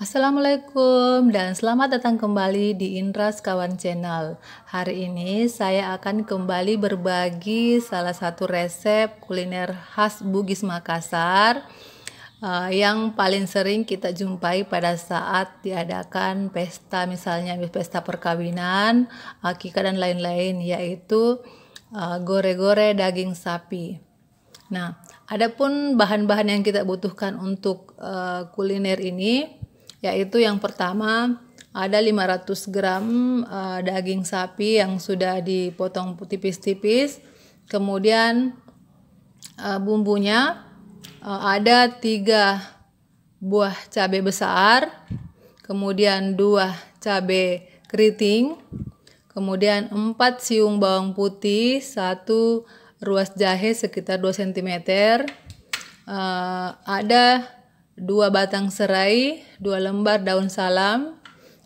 Assalamualaikum dan selamat datang kembali di Indra Sekawan Channel. Hari ini saya akan kembali berbagi salah satu resep kuliner khas Bugis Makassar yang paling sering kita jumpai pada saat diadakan pesta, misalnya pesta perkawinan, akikah dan lain-lain, yaitu gore-gore daging sapi. Nah, adapun bahan-bahan yang kita butuhkan untuk kuliner ini, yaitu yang pertama ada 500 gram daging sapi yang sudah dipotong tipis-tipis. Kemudian bumbunya ada 3 buah cabai besar, kemudian 2 cabai keriting, kemudian 4 siung bawang putih, 1 ruas jahe sekitar 2 cm, ada 2 batang serai, 2 lembar daun salam,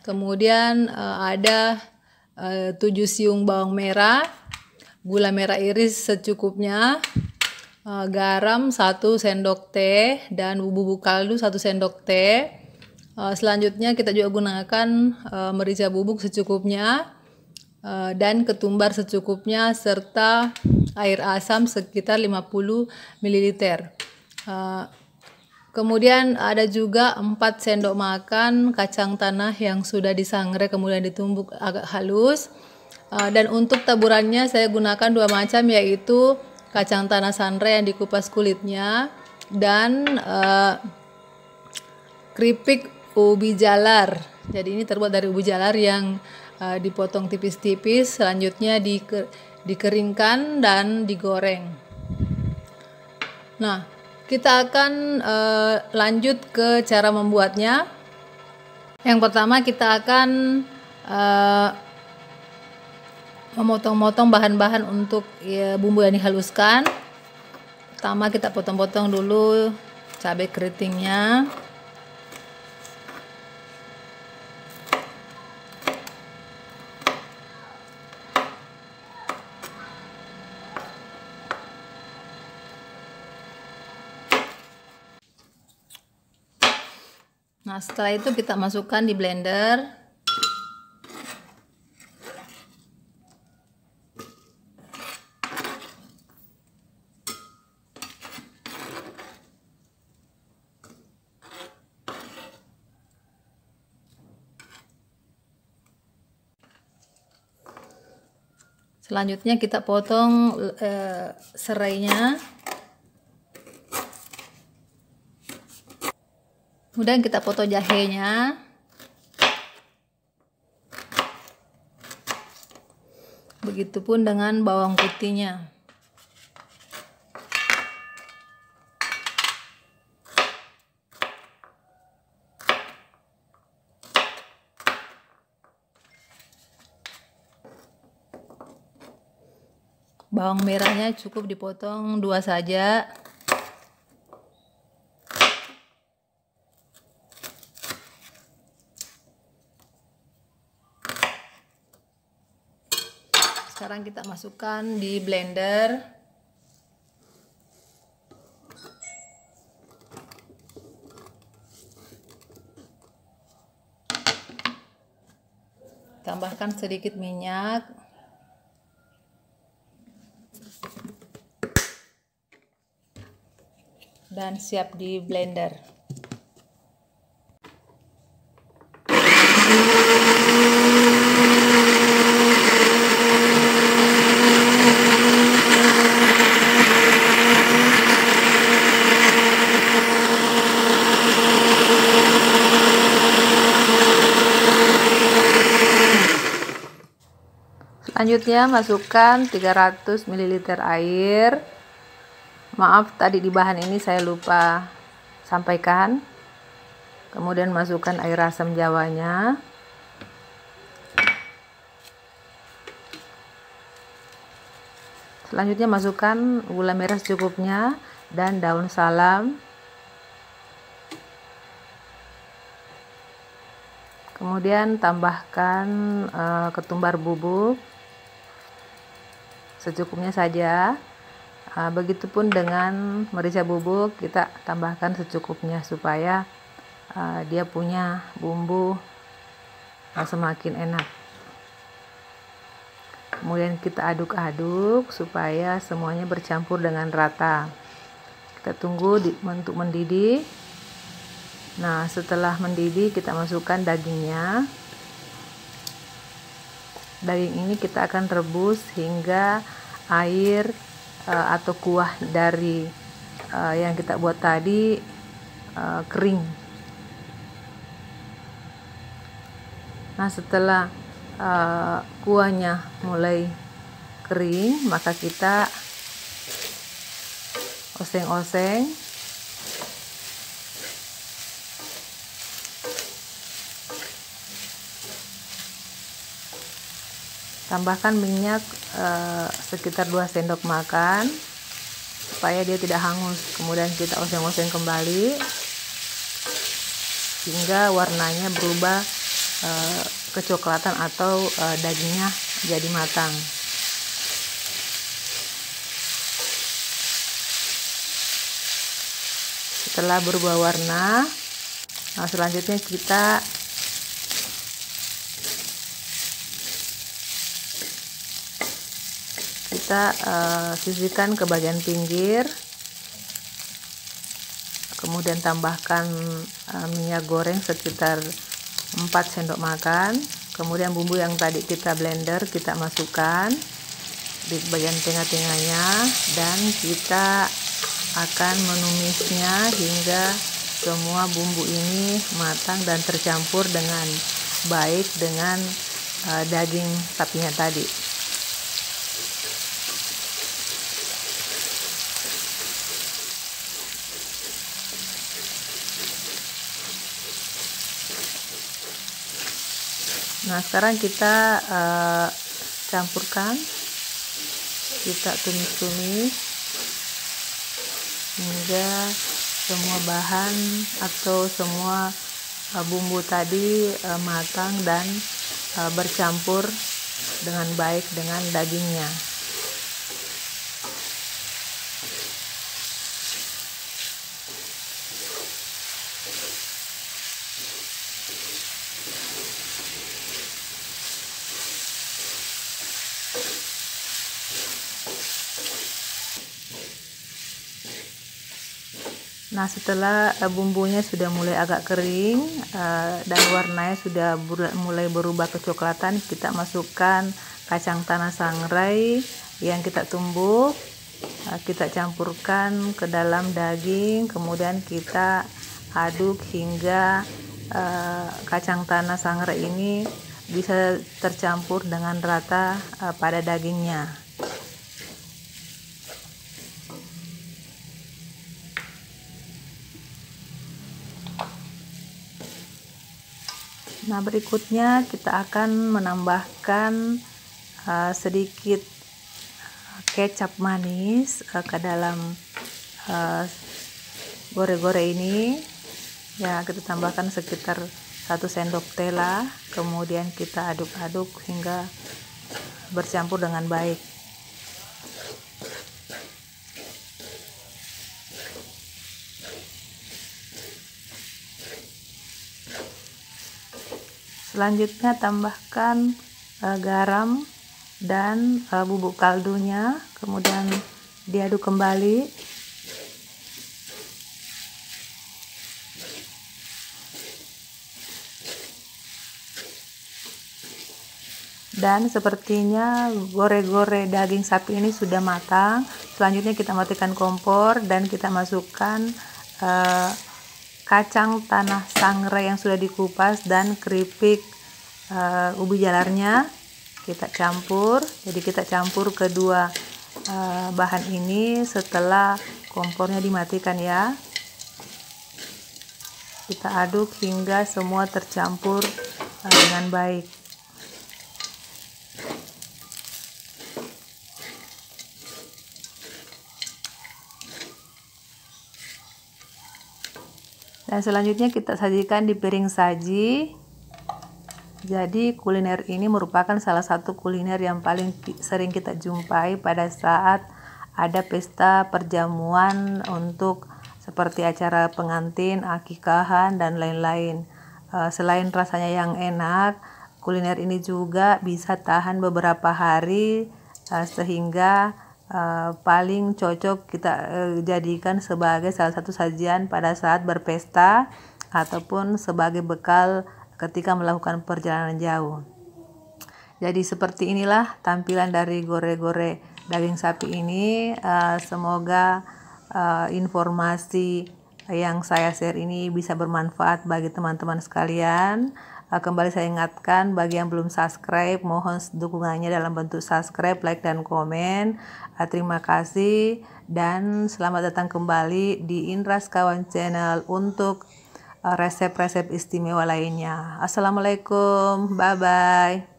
kemudian ada 7 siung bawang merah, gula merah iris secukupnya, garam 1 sendok teh, dan bubuk kaldu 1 sendok teh. Selanjutnya kita juga gunakan merica bubuk secukupnya, dan ketumbar secukupnya, serta air asam sekitar 50 ml. Kemudian ada juga 4 sendok makan kacang tanah yang sudah disangrai kemudian ditumbuk agak halus. Dan untuk taburannya saya gunakan 2 macam, yaitu kacang tanah sangrai yang dikupas kulitnya dan keripik ubi jalar. Jadi ini terbuat dari ubi jalar yang dipotong tipis-tipis, selanjutnya dikeringkan dan digoreng. Nah, kita akan lanjut ke cara membuatnya. Yang pertama kita akan memotong-motong bahan-bahan untuk bumbu yang dihaluskan. Pertama kita potong-potong dulu cabai keritingnya. Nah, setelah itu kita masukkan di blender. Selanjutnya kita potong serainya. Kemudian kita potong jahenya. Begitupun dengan bawang putihnya. Bawang merahnya cukup dipotong 2 saja. Sekarang kita masukkan di blender. Tambahkan sedikit minyak. Dan siap di blender. Selanjutnya masukkan 300 ml air. Maaf, tadi di bahan ini saya lupa sampaikan. Kemudian masukkan air asam jawanya. Selanjutnya masukkan gula merah secukupnya dan daun salam. Kemudian tambahkan ketumbar bubuk secukupnya saja. Begitupun dengan merica bubuk, kita tambahkan secukupnya supaya dia punya bumbu semakin enak. Kemudian kita aduk-aduk supaya semuanya bercampur dengan rata. Kita tunggu untuk mendidih. Nah, setelah mendidih kita masukkan dagingnya. Daging ini kita akan rebus hingga air atau kuah dari yang kita buat tadi kering. Nah, setelah kuahnya mulai kering, maka kita oseng-oseng. Tambahkan minyak sekitar 2 sendok makan supaya dia tidak hangus. Kemudian kita oseng-oseng kembali hingga warnanya berubah kecoklatan atau dagingnya jadi matang. Setelah berubah warna, selanjutnya kita sisihkan ke bagian pinggir. Kemudian tambahkan minyak goreng sekitar 4 sendok makan. Kemudian bumbu yang tadi kita blender kita masukkan di bagian tengah-tengahnya, dan kita akan menumisnya hingga semua bumbu ini matang dan tercampur dengan baik dengan daging sapinya tadi. Nah, sekarang kita campurkan, kita tumis-tumis hingga semua bahan atau semua bumbu tadi matang dan bercampur dengan baik dengan dagingnya. Nah, setelah bumbunya sudah mulai agak kering dan warnanya sudah mulai berubah kecoklatan, kita masukkan kacang tanah sangrai yang kita tumbuk. Kita campurkan ke dalam daging, kemudian kita aduk hingga kacang tanah sangrai ini bisa tercampur dengan rata pada dagingnya. Nah, berikutnya kita akan menambahkan sedikit kecap manis ke dalam gore-gore ini. Ya, kita tambahkan sekitar 1 sendok teh, kemudian kita aduk-aduk hingga bercampur dengan baik. Selanjutnya tambahkan garam dan bubuk kaldunya, kemudian diaduk kembali. Dan sepertinya gore-gore daging sapi ini sudah matang. Selanjutnya kita matikan kompor dan kita masukkan kacang tanah sangrai yang sudah dikupas dan keripik ubi jalarnya. Kita campur. Jadi kita campur kedua bahan ini setelah kompornya dimatikan ya. Kita aduk hingga semua tercampur dengan baik. Dan selanjutnya kita sajikan di piring saji. Jadi kuliner ini merupakan salah satu kuliner yang paling sering kita jumpai pada saat ada pesta perjamuan untuk seperti acara pengantin, akikahan, dan lain-lain. Selain rasanya yang enak, kuliner ini juga bisa tahan beberapa hari, sehingga paling cocok kita jadikan sebagai salah satu sajian pada saat berpesta ataupun sebagai bekal ketika melakukan perjalanan jauh. Jadi seperti inilah tampilan dari gore-gore daging sapi ini. Semoga informasi yang saya share ini bisa bermanfaat bagi teman-teman sekalian. Kembali saya ingatkan, bagi yang belum subscribe, mohon dukungannya dalam bentuk subscribe, like, dan komen. Terima kasih dan selamat datang kembali di Indra Sekawan Channel untuk resep-resep istimewa lainnya. Assalamualaikum, bye-bye.